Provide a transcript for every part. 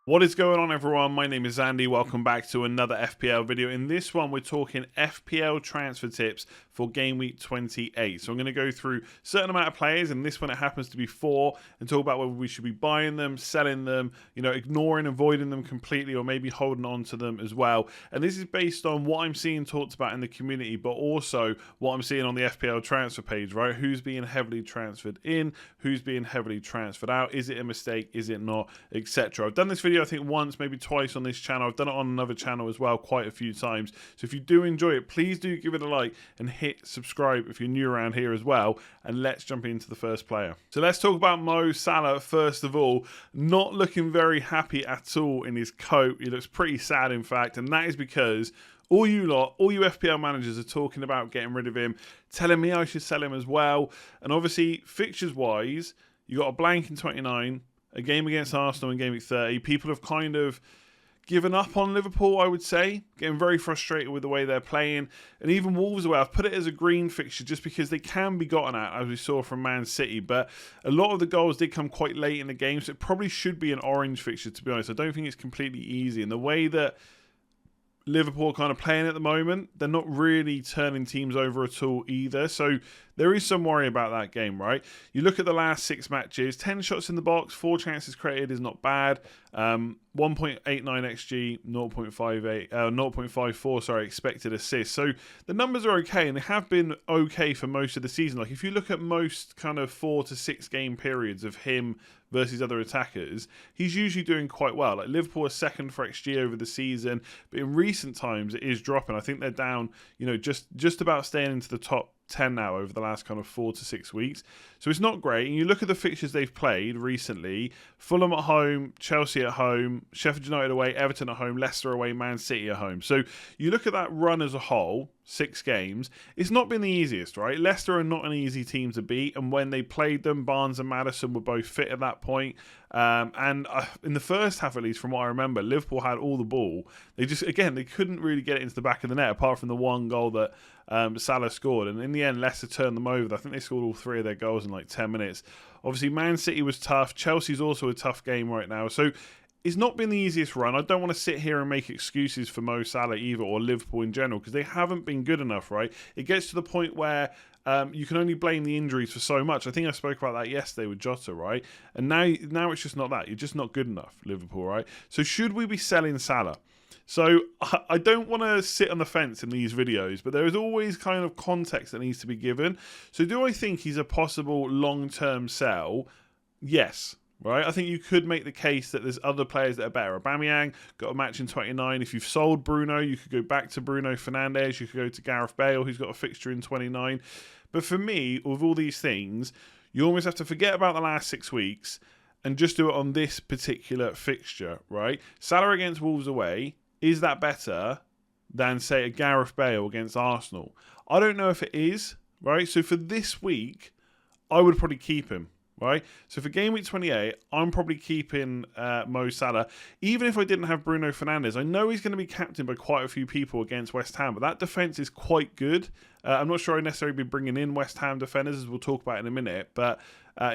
What is going on, everyone? My name is Andy. Welcome back to another FPL video. In this one, we're talking FPL transfer tips for game week 28. So I'm going to go through a certain amount of players, and this one it happens to be 4, and talk about whether we should be buying them, selling them, ignoring, avoiding them completely, or maybe holding on to them as well. And this is based on what I'm seeing talked about in the community, but also what I'm seeing on the FPL transfer page, right? Who's being heavily transferred in, who's being heavily transferred out, is it a mistake, is it not, etc. I've done this video I think once, maybe twice on this channel. I've done it on another channel as well quite a few times. So if you do enjoy it, please do give it a like and hit subscribe if you're new around here as well. And let's jump into the first player. So let's talk about Mo Salah first of all. Not looking very happy at all in his coat. He looks pretty sad, in fact, and that is because all you FPL managers are talking about getting rid of him, telling me I should sell him as well. And obviously, fixtures-wise, you got a blank in 29, a game against Arsenal in game week 30. People have kind of given up on Liverpool, I would say, getting very frustrated with the way they're playing. And even Wolves away, I've put it as a green fixture just because they can be gotten at, as we saw from Man City. But a lot of the goals did come quite late in the game, so it probably should be an orange fixture, to be honest. I don't think it's completely easy. And the way that Liverpool are kind of playing at the moment, they're not really turning teams over at all either. So there is some worry about that game, right? You look at the last 6 matches, 10 shots in the box, 4 chances created is not bad. 1.89 XG, 0.54 expected assists. So the numbers are okay, and they have been okay for most of the season. Like if you look at most kind of 4 to 6 game periods of him versus other attackers, he's usually doing quite well. Like Liverpool are second for XG over the season, but in recent times it is dropping. I think they're down, just about staying into the top 10 now over the last kind of 4 to 6 weeks. So it's not great. And you look at the fixtures they've played recently: Fulham at home, Chelsea at home, Sheffield United away, Everton at home, Leicester away, Man City at home. So you look at that run as a whole, 6 games, it's not been the easiest, right? Leicester are not an easy team to beat, and when they played them, Barnes and Maddison were both fit at that point. And in the first half, at least from what I remember, Liverpool had all the ball. They couldn't really get it into the back of the net, apart from the one goal that Salah scored. And in the end, Leicester turned them over. I think they scored all 3 of their goals in like 10 minutes. Obviously, Man City was tough. Chelsea's also a tough game right now. So it's not been the easiest run. I don't want to sit here and make excuses for Mo Salah either, or Liverpool in general, because they haven't been good enough, right? It gets to the point where you can only blame the injuries for so much. I think I spoke about that yesterday with Jota, right? And now it's just not that. You're just not good enough, Liverpool, right? So should we be selling Salah? So I don't want to sit on the fence in these videos, but there is always kind of context that needs to be given. So do I think he's a possible long-term sell? Yes. Right, I think you could make the case that there's other players that are better. Aubameyang got a match in 29. If you've sold Bruno, you could go back to Bruno Fernandes. You could go to Gareth Bale, who's got a fixture in 29. But for me, with all these things, you almost have to forget about the last 6 weeks and just do it on this particular fixture, right? Salah against Wolves away, is that better than, say, a Gareth Bale against Arsenal? I don't know if it is, right? So for this week, I would probably keep him. Right, so for game week 28, I'm probably keeping Mo Salah. Even if I didn't have Bruno Fernandes, I know he's going to be captained by quite a few people against West Ham, but that defence is quite good. I'm not sure I'd necessarily be bringing in West Ham defenders, as we'll talk about in a minute, but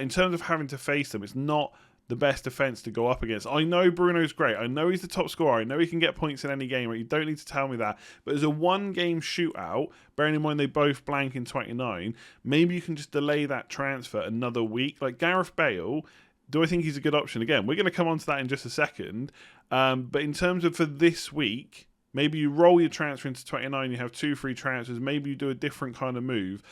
in terms of having to face them, it's not the best defence to go up against. I know Bruno's great. I know he's the top scorer. I know he can get points in any game. Right? You don't need to tell me that. But as a one-game shootout, bearing in mind they both blank in 29, maybe you can just delay that transfer another week. Like Gareth Bale, do I think he's a good option? Again, we're going to come on to that in just a second. But in terms of for this week, maybe you roll your transfer into 29, you have 2 free transfers. Maybe you do a different kind of move.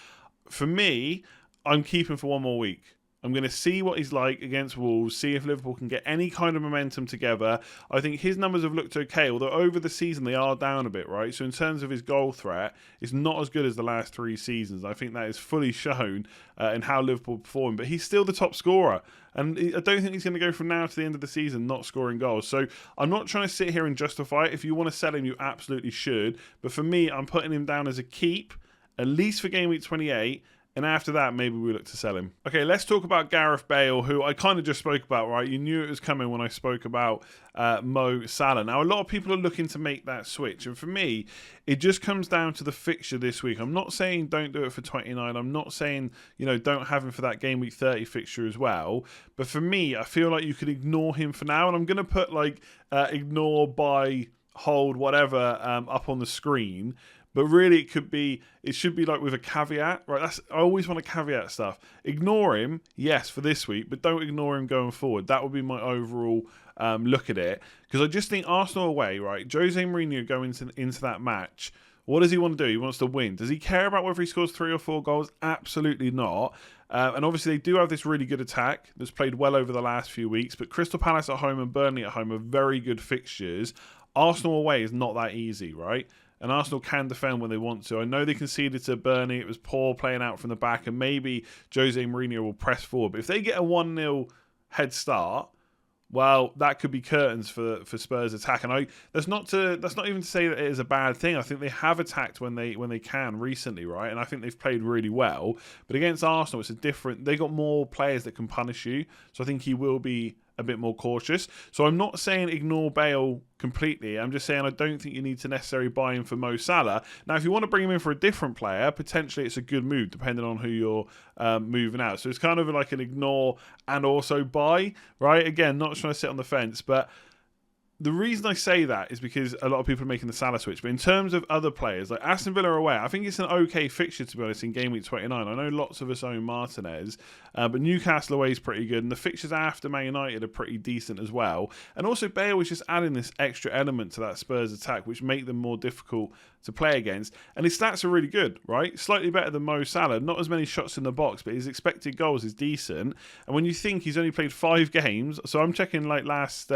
For me, I'm keeping for 1 more week. I'm going to see what he's like against Wolves, see if Liverpool can get any kind of momentum together. I think his numbers have looked okay, although over the season they are down a bit, right? So in terms of his goal threat, it's not as good as the last 3 seasons. I think that is fully shown in how Liverpool perform, but he's still the top scorer. And I don't think he's going to go from now to the end of the season not scoring goals. So I'm not trying to sit here and justify it. If you want to sell him, you absolutely should. But for me, I'm putting him down as a keep, at least for game week 28, And after that, maybe we look to sell him. Okay, let's talk about Gareth Bale, who I kind of just spoke about, right? You knew it was coming when I spoke about Mo Salah. Now, a lot of people are looking to make that switch. And for me, it just comes down to the fixture this week. I'm not saying don't do it for 29. I'm not saying, don't have him for that game week 30 fixture as well. But for me, I feel like you could ignore him for now. And I'm going to put ignore, buy, hold, whatever up on the screen. But really, it should be like with a caveat, right? I always want to caveat stuff. Ignore him, yes, for this week, but don't ignore him going forward. That would be my overall look at it. Because I just think Arsenal away, right? Jose Mourinho going into that match. What does he want to do? He wants to win. Does he care about whether he scores 3 or 4 goals? Absolutely not. And obviously, they do have this really good attack that's played well over the last few weeks. But Crystal Palace at home and Burnley at home are very good fixtures. Arsenal away is not that easy, right? And Arsenal can defend when they want to. I know they conceded to Burnley. It was poor playing out from the back. And maybe Jose Mourinho will press forward. But if they get a 1-0 head start, well, that could be curtains for Spurs' attack. And that's not even to say that it is a bad thing. I think they have attacked when they can recently, right? And I think they've played really well. But against Arsenal, it's they got more players that can punish you. So I think he will be a bit more cautious. So I'm not saying ignore Bale completely. I'm just saying I don't think you need to necessarily buy him for Mo Salah. Now, if you want to bring him in for a different player, potentially it's a good move depending on who you're moving out. So it's kind of like an ignore and also buy, right? Again, not trying to sit on the fence, but the reason I say that is because a lot of people are making the Salah switch. But in terms of other players, like Aston Villa away, I think it's an okay fixture, to be honest, in game week 29. I know lots of us own Martinez, but Newcastle away is pretty good. And the fixtures after Man United are pretty decent as well. And also Bale was just adding this extra element to that Spurs attack, which make them more difficult to play against. And his stats are really good, right? Slightly better than Mo Salah. Not as many shots in the box, but his expected goals is decent. And when you think he's only played 5 games, so I'm checking last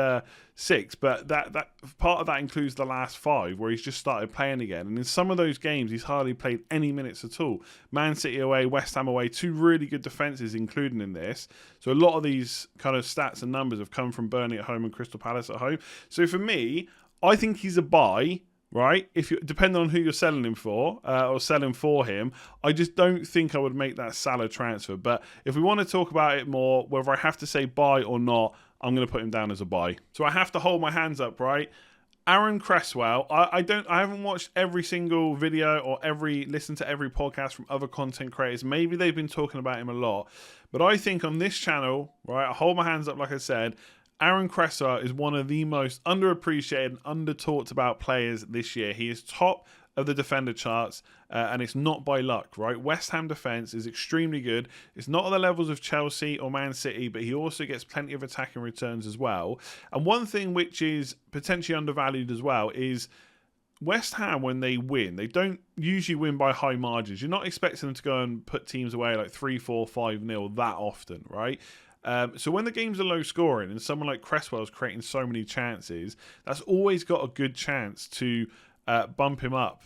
6, but that part of that includes the last 5 where he's just started playing again. And in some of those games, he's hardly played any minutes at all. Man City away, West Ham away, 2 really good defences including in this. So a lot of these kind of stats and numbers have come from Burnley at home and Crystal Palace at home. So for me, I think he's a buy. Right, depending on who you're selling him for or selling for him, I just don't think I would make that Salah transfer. But if we want to talk about it more, whether I have to say buy or not, I'm going to put him down as a buy. So I have to hold my hands up, right? Aaron Cresswell, I haven't watched every single video or listened to every podcast from other content creators. Maybe they've been talking about him a lot, but I think on this channel, right, I hold my hands up like I said. Aaron Cresswell is one of the most underappreciated and under-talked about players this year. He is top of the defender charts, and it's not by luck, right? West Ham defence is extremely good. It's not at the levels of Chelsea or Man City, but he also gets plenty of attacking returns as well. And one thing which is potentially undervalued as well is West Ham, when they win, they don't usually win by high margins. You're not expecting them to go and put teams away like 3-4, 5-0 that often, right? So when the games are low scoring and someone like Cresswell is creating so many chances, that's always got a good chance to bump him up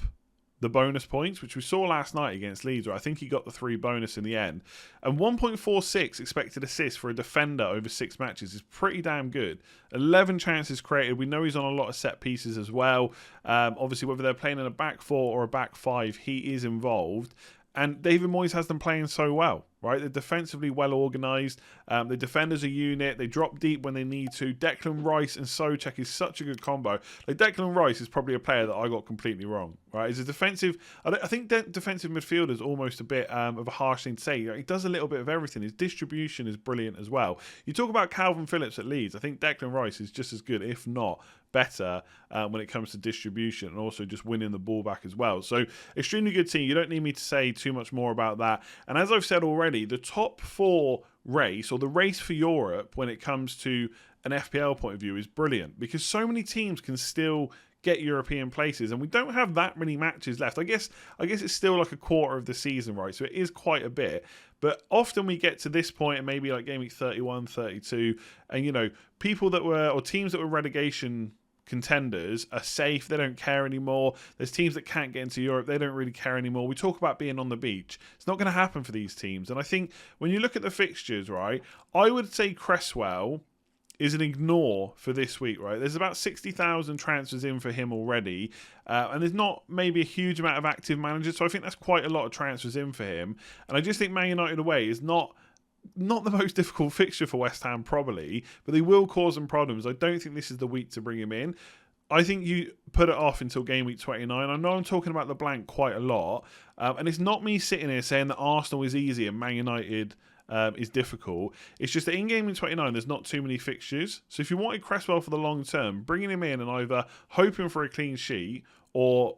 the bonus points, which we saw last night against Leeds, where I think he got the 3 bonus in the end. And 1.46 expected assists for a defender over 6 matches is pretty damn good. 11 chances created. We know he's on a lot of set pieces as well. Obviously, whether they're playing in a back 4 or a back 5, he is involved. And David Moyes has them playing so well, right? They're defensively well organised. The defenders are unit. They drop deep when they need to. Declan Rice and Souček is such a good combo. Like Declan Rice is probably a player that I got completely wrong, right? He's a defensive... I think defensive midfielder is almost a bit of a harsh thing to say. He does a little bit of everything. His distribution is brilliant as well. You talk about Calvin Phillips at Leeds. I think Declan Rice is just as good, if not better, when it comes to distribution and also just winning the ball back as well. So extremely good team. You don't need me to say too much more about that. And as I've said already, the top 4 race, or the race for Europe when it comes to an FPL point of view, is brilliant because so many teams can still get European places and we don't have that many matches left. I guess it's still like a quarter of the season, right? So it is quite a bit. But often we get to this point and maybe like game week 31, 32, and people that were, or teams that were relegation contenders are safe. They don't care anymore. There's teams that can't get into Europe. They don't really care anymore. We talk about being on the beach. It's not going to happen for these teams. And I think when you look at the fixtures, right, I would say Cresswell is an ignore for this week, right? There's about 60,000 transfers in for him already, and there's not maybe a huge amount of active managers, so I think that's quite a lot of transfers in for him. And I just think Man United away is not the most difficult fixture for West Ham, probably, but they will cause them problems. I don't think this is the week to bring him in. I think you put it off until game week 29. I know I'm talking about the blank quite a lot, and it's not me sitting here saying that Arsenal is easy and Man United is difficult. It's just that in game week 29, there's not too many fixtures. So if you wanted Cresswell for the long term, bringing him in and either hoping for a clean sheet or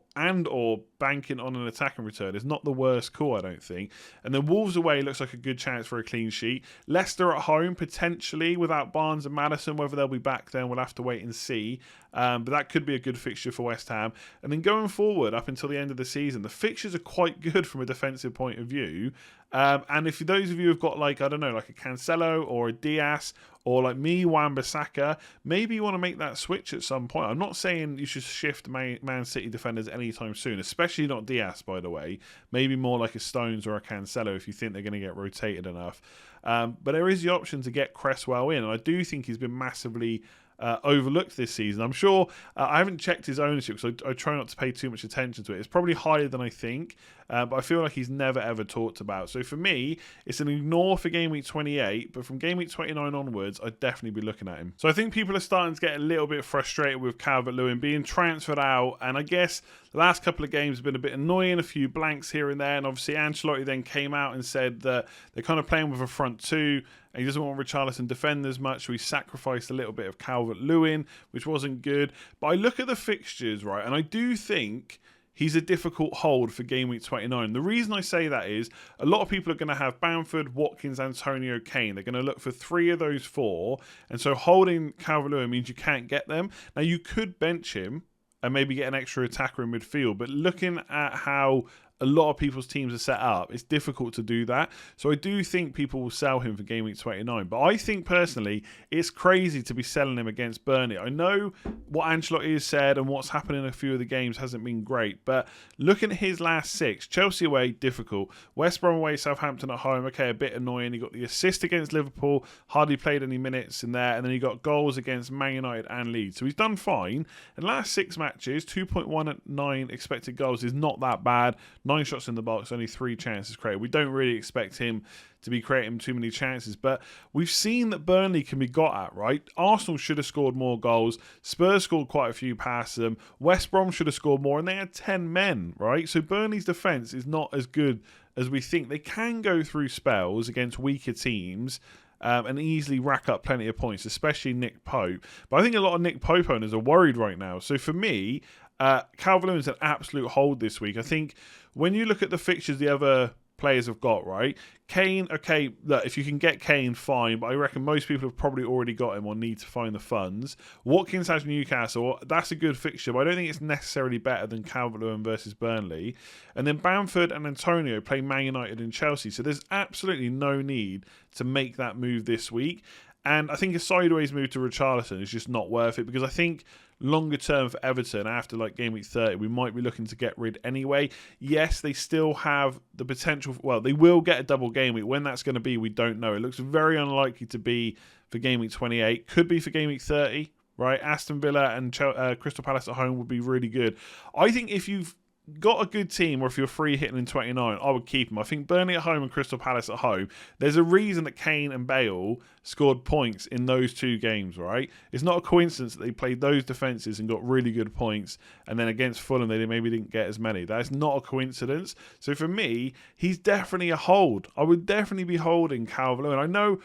banking on an attacking return is not the worst call, I don't think. And then Wolves away looks like a good chance for a clean sheet. Leicester at home, potentially, without Barnes and Maddison. Whether they'll be back then, we'll have to wait and see. But that could be a good fixture for West Ham. And then going forward, up until the end of the season, the fixtures are quite good from a defensive point of view. And if those of you have got, like, I don't know, like a Cancelo or a Diaz, or like me, Wan-Bissaka, maybe you want to make that switch at some point. I'm not saying you should shift Man City defenders anytime soon, especially not Diaz, by the way. Maybe more like a Stones or a Cancelo if you think they're going to get rotated enough. But there is the option to get Cresswell in, and I do think he's been massively overlooked this season. I'm sure, I haven't checked his ownership, so I try not to pay too much attention to it. It's probably higher than I think, but I feel like he's never ever talked about. So for me, it's an ignore for game week 28, but from game week 29 onwards, I'd definitely be looking at him. So I think people are starting to get a little bit frustrated with Calvert-Lewin being transferred out, and I guess the last couple of games have been a bit annoying, a few blanks here and there, and obviously Ancelotti then came out and said that they're kind of playing with a front two, and he doesn't want Richarlison defend as much, so he sacrificed a little bit of Calvert-Lewin, which wasn't good. But I look at the fixtures, right, and I do think he's a difficult hold for game week 29. The reason I say that is a lot of people are going to have Bamford, Watkins, Antonio, Kane. They're going to look for 3 of those 4, and so holding Calvert-Lewin means you can't get them. Now, you could bench him and maybe get an extra attacker in midfield, but looking at how a lot of people's teams are set up, it's difficult to do that. So I do think people will sell him for game week 29. But I think personally, it's crazy to be selling him against Burnley. I know what Ancelotti has said and what's happened in a few of the games hasn't been great. But looking at his last 6, Chelsea away, difficult. West Brom away, Southampton at home, okay, a bit annoying. He got the assist against Liverpool, hardly played any minutes in there. And then he got goals against Man United and Leeds. So he's done fine. In the last 6 matches, 2.19 expected goals is not that bad. 9 shots in the box, only 3 chances created. We don't really expect him to be creating too many chances, but we've seen that Burnley can be got at, right? Arsenal should have scored more goals. Spurs scored quite a few past them. West Brom should have scored more, and they had 10 men, right? So Burnley's defence is not as good as we think. They can go through spells against weaker teams, and easily rack up plenty of points, especially Nick Pope. But I think a lot of Nick Pope owners are worried right now. So for me, Calvert-Lewin's an absolute hold this week. I think when you look at the fixtures the other players have got, right? Kane, okay, look, if you can get Kane, fine, but I reckon most people have probably already got him or need to find the funds. Watkins has Newcastle. That's a good fixture, but I don't think it's necessarily better than Calvert-Lewin versus Burnley. And then Bamford and Antonio play Man United and Chelsea, so there's absolutely no need to make that move this week. And I think a sideways move to Richarlison is just not worth it, because I think longer term for Everton, after like game week 30, we might be looking to get rid anyway. Yes, they still have the potential. Well, they will get a double game week. When that's going to be, we don't know. It looks very unlikely to be for game week 28. Could be for game week 30, right? Aston Villa and Crystal Palace at home would be really good. I think if you've got a good team, or if you're free hitting in 29, I would keep them. I think Burnley at home and Crystal Palace at home, there's a reason that Kane and Bale scored points in those 2 games, right? It's not a coincidence that they played those defences and got really good points, and then against Fulham they maybe didn't get as many. That's not a coincidence. So for me, he's definitely a hold. I would definitely be holding Calvert-Lewin. I know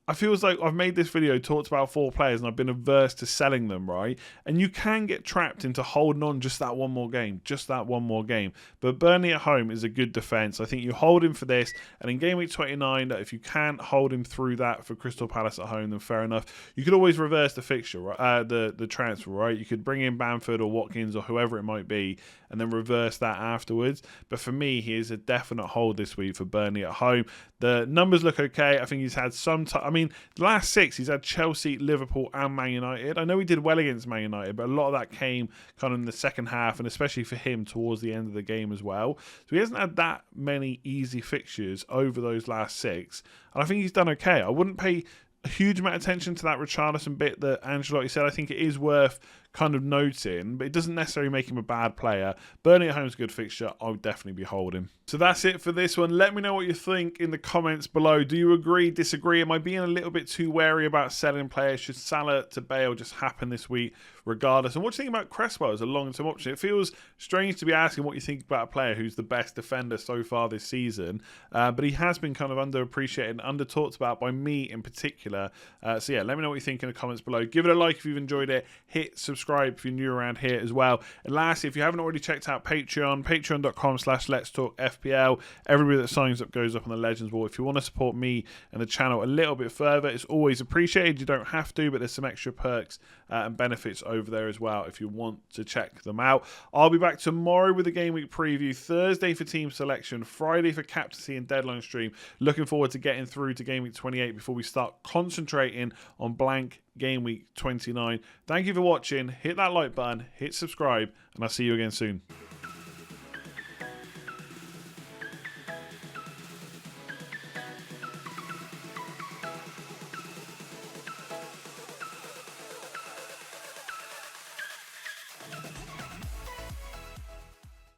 I feels like I've made this video, talked about 4 players, and I've been averse to selling them, right? And you can get trapped into holding on just that one more game. But Burnley at home is a good defence. I think you hold him for this, and in game week 29, if you can't hold him through that for Crystal Palace at home, then fair enough. You could always reverse the fixture, right? The transfer, right? You could bring in Bamford or Watkins or whoever it might be, and then reverse that afterwards. But for me, he is a definite hold this week for Burnley at home. The numbers look okay. I think he's had some time. I mean, the last 6, he's had Chelsea, Liverpool, and Man United. I know he did well against Man United, but a lot of that came kind of in the second half, and especially for him towards the end of the game as well. So he hasn't had that many easy fixtures over those last 6, and I think he's done okay. I wouldn't pay a huge amount of attention to that Richarlison bit that Ancelotti said. I think it is worth kind of noting, but it doesn't necessarily make him a bad player. Burnley at home is a good fixture. I would definitely be holding. So that's it for this one. Let me know what you think in the comments below. Do you agree, disagree? Am I being a little bit too wary about selling players? Should Salah to Bale just happen this week regardless? And what do you think about Cresswell as a long-term option? It feels strange to be asking what you think about a player who's the best defender so far this season, but he has been kind of underappreciated and under-talked about by me in particular. So yeah, let me know what you think in the comments below. Give it a like if you've enjoyed it. Hit subscribe if you're new around here as well. And lastly, if you haven't already checked out Patreon, patreon.com/letstalkfpl. Everybody that signs up goes up on the Legends wall. If you want to support me and the channel a little bit further, it's always appreciated. You don't have to, but there's some extra perks and benefits over there as well if you want to check them out. I'll be back tomorrow with a game week preview, Thursday for team selection, Friday for captaincy and deadline stream. Looking forward to getting through to game week 28 before we start concentrating on blank game week 29. Thank you for watching. Hit that like button, hit subscribe, and I'll see you again soon.